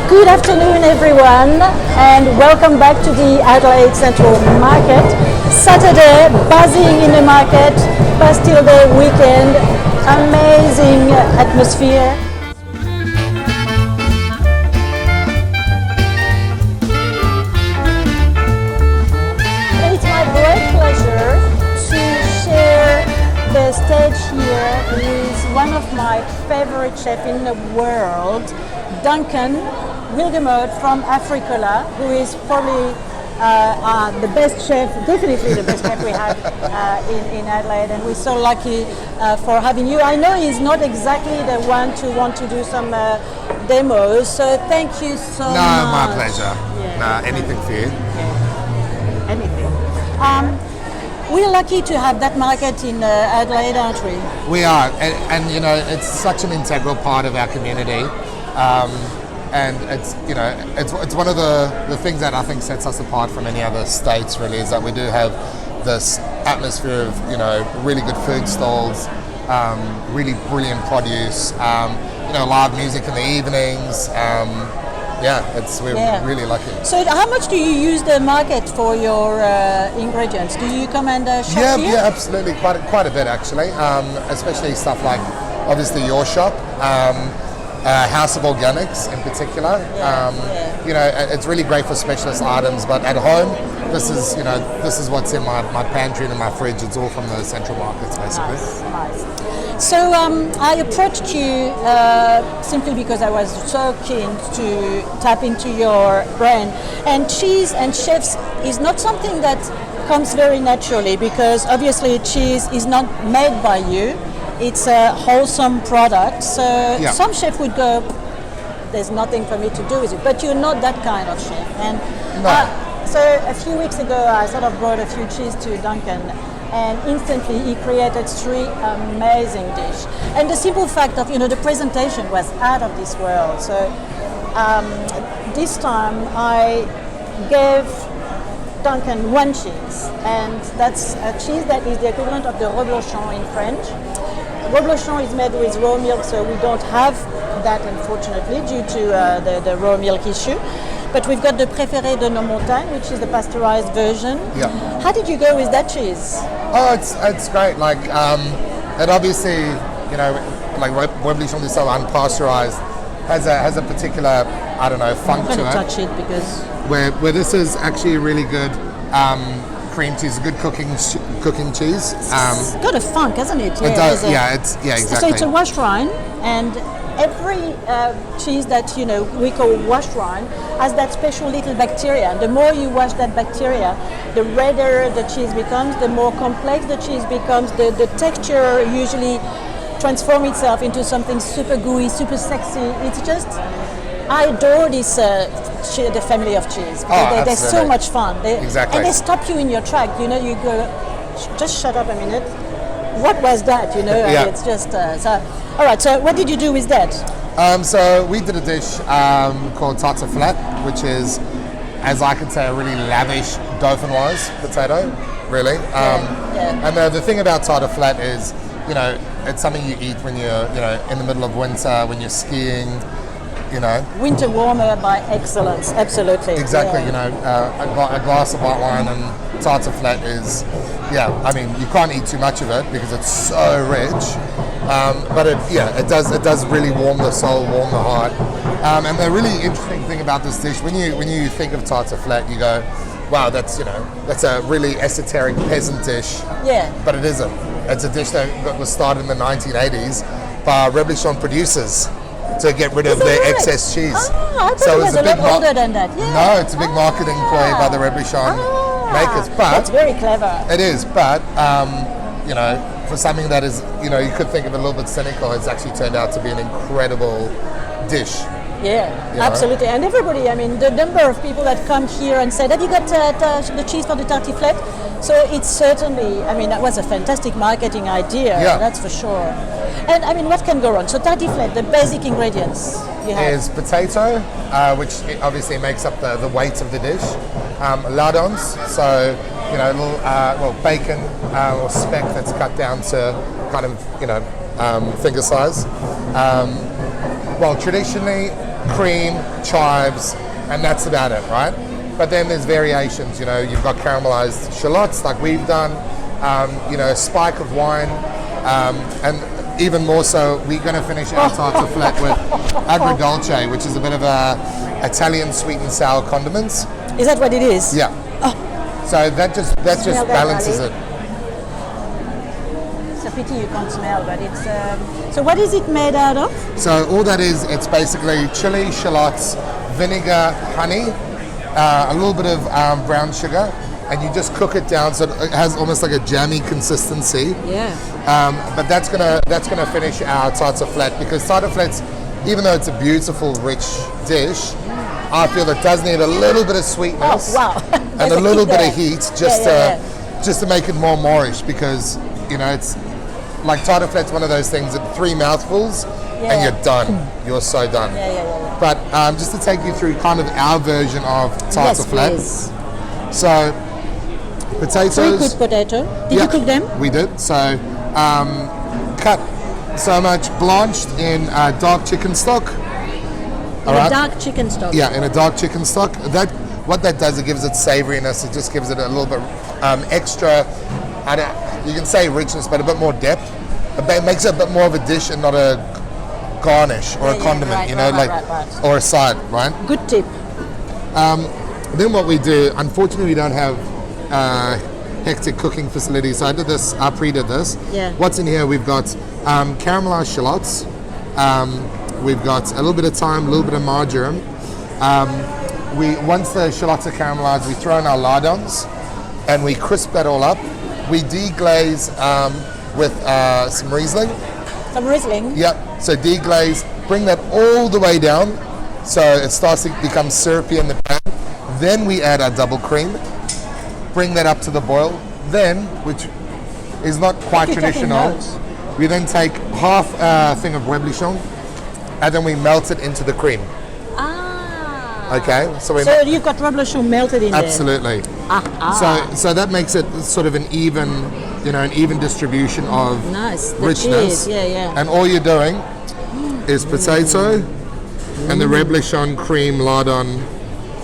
Good afternoon, everyone, and welcome back to the Adelaide Central Market. Saturday, buzzing in the market, Bastille Day Week-end, amazing atmosphere. And it's my great pleasure to share the stage here with one of my favorite chefs in the world, Duncan Wilgemoed from Africola, who is probably the best chef, definitely the best chef we have in Adelaide, and we're so lucky for having you. I know he's not exactly the one to want to do some demos, so thank you so much. No, my pleasure. Yeah. Anything for you. Yeah. Anything. We're lucky to have that market in Adelaide, aren't we? We are, and you know, it's such an integral part of our community. And it's one of the things that I think sets us apart from any other states, really, is that we do have this atmosphere of, you know, really good food stalls, really brilliant produce, live music in the evenings. We're really lucky. So how much do you use the market for your ingredients? Do you come and shop here? Yeah, absolutely, quite a bit actually, especially stuff like obviously your shop. House of Organics in particular. It's really great for specialist items, but at home, this is what's in my pantry and in my fridge. It's all from the central markets, basically. Nice. So I approached you simply because I was so keen to tap into your brand. And cheese and chefs is not something that comes very naturally, because obviously cheese is not made by you. It's a wholesome product, so some chef would go, there's nothing for me to do with it, but you're not that kind of chef. And so a few weeks ago, I sort of brought a few cheese to Duncan, and instantly he created 3 amazing dishes. And the simple fact of, the presentation was out of this world. So this time I gave Duncan 1 cheese, and that's a cheese that is the equivalent of the reblochon in French. Reblochon is made with raw milk, so we don't have that, unfortunately, due to the raw milk issue. But we've got the Préféré de nos montagnes, which is the pasteurized version. Yeah. How did you go with that cheese? Oh, it's great. Like, it obviously, like Reblochon is so unpasteurized, has a particular, funk to it. I'm going to touch it because where this is actually really good. Cream cheese, a good cooking cheese. It's got a funk, hasn't it? It does. Exactly. So it's a wash rind, and every cheese that we call wash rind has that special little bacteria. The more you wash that bacteria, the redder the cheese becomes, the more complex the cheese becomes. The texture usually transforms itself into something super gooey, super sexy. It's just, I adore this. The family of cheese. They're so much fun. Exactly. And they stop you in your track. You go, just shut up a minute. What was that? Yeah. It's just so. All right. So what did you do with that? So we did a dish called Tartiflette, which is, as I could say, a really lavish dauphinoise potato. Really. And the thing about Tartiflette is, it's something you eat when you're, in the middle of winter, when you're skiing. Winter warmer by excellence, absolutely. Exactly, a glass of white wine and tartiflette is, you can't eat too much of it because it's so rich, but it does really warm the soul, warm the heart. And the really interesting thing about this dish, when you think of tartiflette, you go, wow, that's a really esoteric peasant dish. Yeah. But it isn't. It's a dish that was started in the 1980s by Reblochon producers to get rid of their excess cheese. I thought it was a lot older than that. Yeah. No, it's a big marketing ploy by the Reblochon makers. But that's very clever. It is, but for something that is, you could think of a little bit cynical, it's actually turned out to be an incredible dish. Yeah, absolutely. And everybody, the number of people that come here and said, have you got the cheese for the tartiflette? So it's certainly, that was a fantastic marketing idea, that's for sure. And what can go wrong? So tartiflette, the basic ingredients you have is potato, which obviously makes up the weight of the dish. Lardons, so little bacon or speck that's cut down to kind of finger size. Well, traditionally cream, chives, and that's about it, right? But then there's variations, you know, you've got caramelized shallots like we've done, you know, a spike of wine, and even more so, we're going to finish our tartiflette with agrodolce, which is a bit of a Italian sweet and sour condiments. Is that what it is? Yeah. Oh. So that just balances it. It's a pity you can't smell, but it's. So what is it made out of? So all that is, it's basically chili, shallots, vinegar, honey, a little bit of brown sugar, and you just cook it down so it has almost like a jammy consistency. Yeah. But that's gonna finish our tartiflette, because tartiflette's, even though it's a beautiful, rich dish, I feel it does need a little bit of sweetness and a little bit of heat just to make it more Moorish, because you know it's like tartiflette's one of those things that 3 mouthfuls and you're done. You're so done. But just to take you through kind of our version of tartiflette. Yes, so potatoes. Pre-cooked potato. Did you cook them? We did. So cut so much, blanched in dark chicken stock. Dark chicken stock. Yeah, in a dark chicken stock. What that does, it gives it savoriness. It just gives it a little bit extra. You can say richness, but a bit more depth. It makes it a bit more of a dish and not a garnish or a condiment, or a side, right? Good tip. Then what we do, unfortunately, we don't have hectic cooking facilities, so I pre-did this. Yeah. What's in here? We've got caramelized shallots. We've got a little bit of thyme, a little bit of marjoram. Once the shallots are caramelized, we throw in our lardons and we crisp that all up. We deglaze with some Riesling. Some Riesling? Yep. So deglaze, bring that all the way down so it starts to become syrupy in the pan. Then we add our double cream, bring that up to the boil. Then, which is not quite traditional, we then take half a thing of reblochon and then we melt it into the cream. Okay, so you've got reblochon melted in absolutely. there. So that makes it sort of an even distribution of richness. Cheese. Yeah. And all you're doing is potato and the reblochon cream lardon.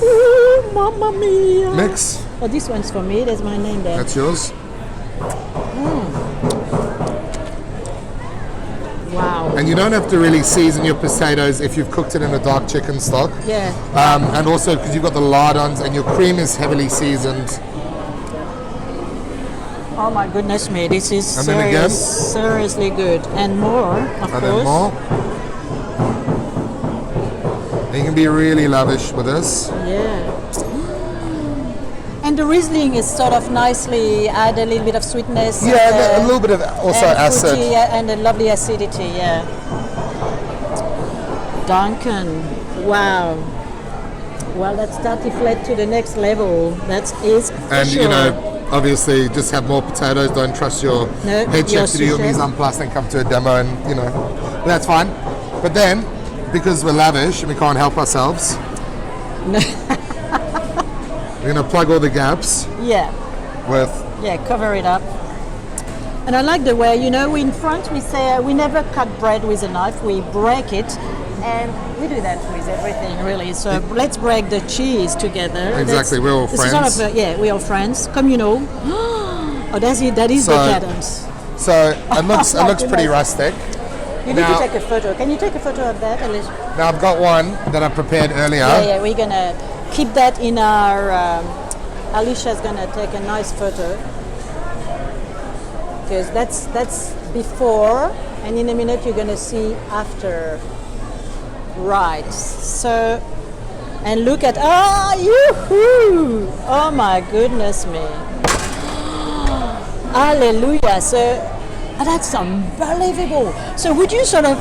Ooh, mamma mia! Mix. Oh, this one's for me. There's my name there. That's yours. Wow. And you don't have to really season your potatoes if you've cooked it in a dark chicken stock. Yeah. And also because you've got the lardons and your cream is heavily seasoned. Oh my goodness me, this is seriously good. And more, of course. Then more. And you can be really lavish with this. Yeah. And the Riesling is sort of nicely add a little bit of sweetness. Yeah, a little bit of also acid. Fruity, and a lovely acidity, yeah. Duncan, wow. Well, that's tartiflette to the next level. That is for and sure. You know, obviously, just have more potatoes. Don't trust your head chef to do your mise en place and come to a demo, and you know, that's fine. But then, because we're lavish and we can't help ourselves, we're gonna plug all the gaps. Yeah. Cover it up. And I like the way, you know, in France we say we never cut bread with a knife. We break it, and we do that with everything, really. So let's break the cheese together. Exactly, we're all friends. Sort of we're all friends. Communal. Oh, that is decadence. So it looks pretty rustic. You need to take a photo. Can you take a photo of that? Now I've got one that I prepared earlier. Yeah, we're gonna keep that in our. Alicia's gonna take a nice photo because that's before, and in a minute you're gonna see after. Right. So, and look at yoo-hoo! Oh my goodness me! Hallelujah! So. Oh, that's unbelievable. So would you sort of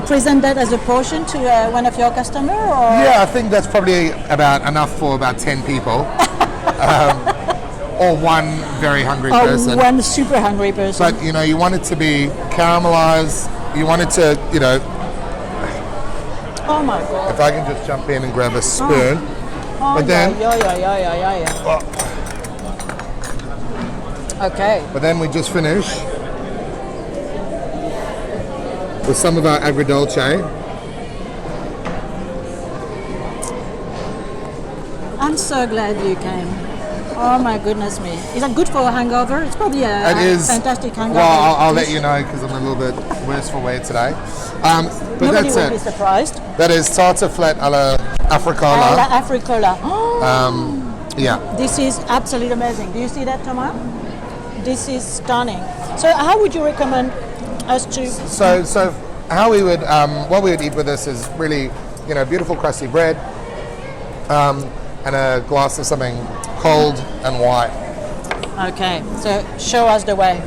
present that as a portion to one of your customers? Yeah, I think that's probably about enough for about 10 people. Or one very hungry person. One super hungry person. But, you know, you want it to be caramelized. You want it to, you know... Oh, my God. If I can just jump in and grab a spoon. But then... Yeah. Okay. But then we just finish with some of our agrodolce. I'm so glad you came. Oh my goodness me. Is that good for a hangover? It's probably a fantastic hangover. Well, I'll let you know because I'm a little bit worse for wear today. But Nobody that's will it. be surprised. That is tartiflette à la Africola. La Africola. Yeah. This is absolutely amazing. Do you see that, Thomas? This is stunning. So how would you recommend us to... So how we would, what we would eat with this is really, beautiful crusty bread and a glass of something cold and white. Okay, so show us the way.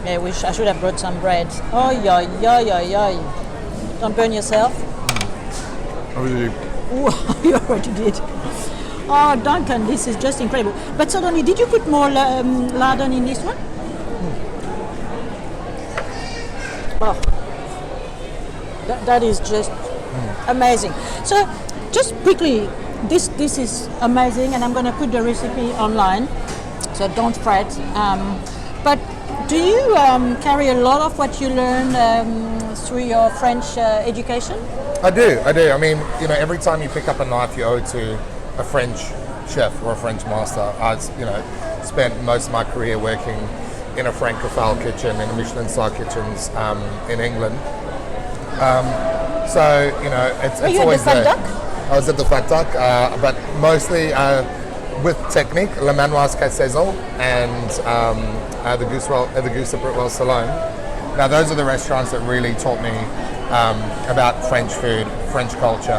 Yeah, I should have brought some bread. Oh, yeah. Don't burn yourself. Obviously. Ooh, you already did. Oh, Duncan, this is just incredible. But suddenly, did you put more lardon in this one? Oh, that is just amazing. So, just quickly, this is amazing, and I'm going to put the recipe online, so don't fret. But do you carry a lot of what you learn through your French education? I do. I mean, every time you pick up a knife, you owe it to a French chef or a French master. I, spent most of my career working in a Francophile kitchen, in Michelin-star kitchens in England. So, it's Were you always at the there. Fat Duck? I was at the Fat Duck, but mostly with technique, Le Manoir's Saison and the Goose at Britwell Salon. Now, those are the restaurants that really taught me about French food, French culture,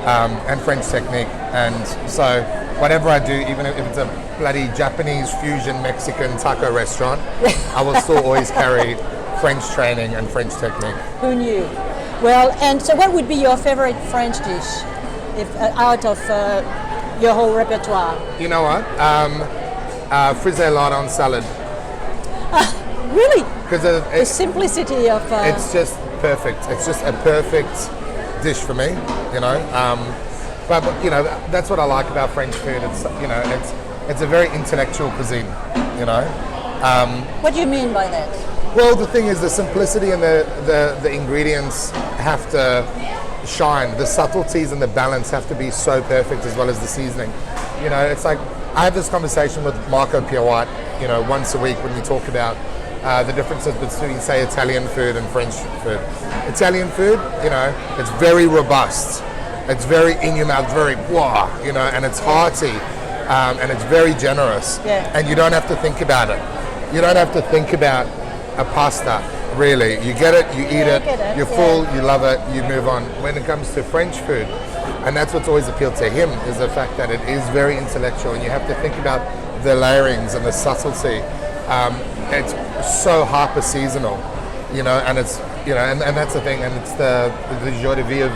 and French technique. And so, whatever I do, even if it's a bloody Japanese fusion Mexican taco restaurant, I will still always carry French training and French technique. Who knew? Well, and so what would be your favorite French dish, if out of your whole repertoire? You know what? Frisée lardon salad. Really? Because The simplicity of... it's just perfect. It's just a perfect dish for me, But that's what I like about French food. It's a very intellectual cuisine, What do you mean by that? Well, the thing is, the simplicity and the ingredients have to shine. The subtleties and the balance have to be so perfect, as well as the seasoning. It's like I have this conversation with Marco Pierre-White, once a week when we talk about the differences between, say, Italian food and French food. Italian food, it's very robust. It's very in your mouth, very blah, and it's hearty, and it's very generous. Yeah. And you don't have to think about it. You don't have to think about a pasta, really. You get it, you eat it, you're full, you love it, you move on. When it comes to French food, and that's what's always appealed to him, is the fact that it is very intellectual, and you have to think about the layerings and the subtlety. It's so hyper seasonal, and it's and that's the thing, and it's the joie de vivre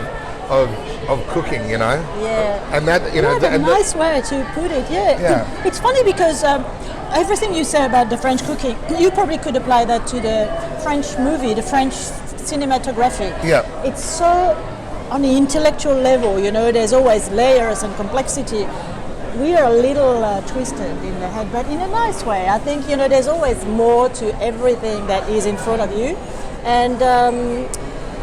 of cooking, Yeah. And that a nice way to put it. Yeah. It's funny because everything you say about the French cooking, you probably could apply that to the French movie, the French cinematography. Yeah. It's so on the intellectual level, there's always layers and complexity. We are a little twisted in the head, but in a nice way. I think, there's always more to everything that is in front of you. And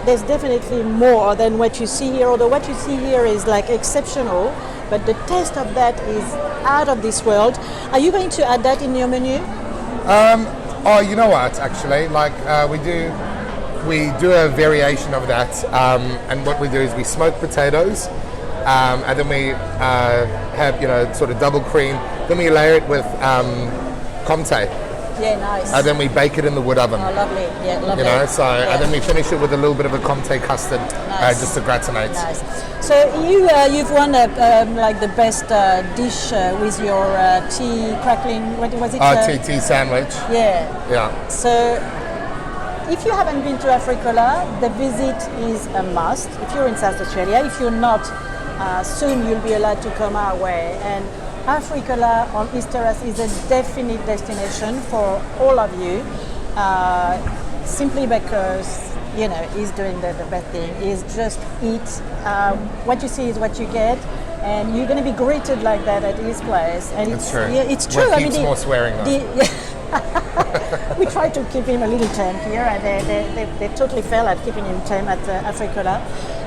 there's definitely more than what you see here, although what you see here is like exceptional, but the taste of that is out of this world. Are you going to add that in your menu? Oh, you know what, actually, we do a variation of that, and what we do is we smoke potatoes, and then we have, sort of double cream, then we layer it with Comté. Yeah, nice. And then we bake it in the wood oven. Oh, lovely. Yeah, lovely. And then we finish it with a little bit of a Comté custard, Nice. just to gratinate. Nice. So you've won like the best dish with your tea crackling. What was it? TT sandwich. Yeah. Yeah. So if you haven't been to Africola, the visit is a must. If you're in South Australia, if you're not, soon you'll be allowed to come our way. And Africola on East Terrace is a definite destination for all of you, simply because he's doing the best thing. Is just eat. What you see is what you get, and you're going to be greeted like that at his place. And It's true. Yeah, it's true. With heaps more swearing though. we try to keep him a little tame here, and they totally fail at keeping him tame at Africola.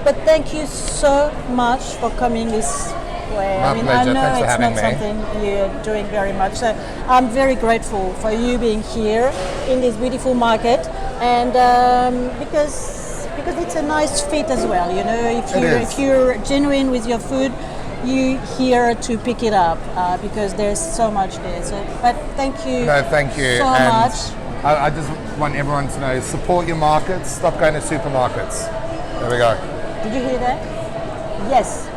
But thank you so much for coming this way. My pleasure. I know Thanks for it's having not me. something you're doing very much. So I'm very grateful for you being here in this beautiful market, and because it's a nice fit as well. You know, if you're genuine with your food, you here to pick it up because there's so much there. So, but thank you. No, thank you so and much. I just want everyone to know: support your markets. Stop going to supermarkets. There we go. Did you hear that? Yes.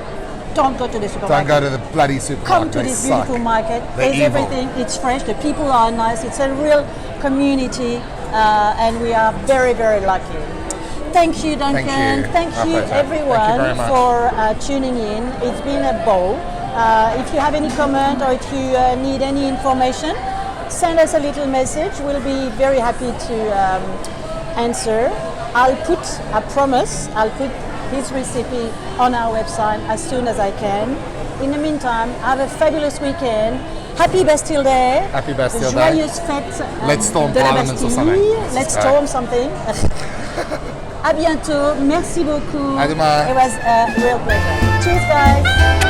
Don't go to the supermarket. Don't go to the bloody supermarket. Come to They this suck. beautiful market. They're There's evil. everything. It's fresh. The people are nice. It's a real community, and we are very, very lucky. Thank you, Duncan. Thank you. Thank My you, pleasure. everyone, Thank you very much. for tuning in. It's been a ball. If you have any comment or if you need any information, send us a little message. We'll be very happy to answer. I promise, I'll put his recipe on our website as soon as I can. In the meantime, have a fabulous weekend. Happy Bastille Day. Happy Bastille Day. Joyeuse fête. Let's storm de la Parliament or Bastille. something. Let's storm something. À bientôt. Merci beaucoup. À demain. It was a real pleasure. Cheers, guys.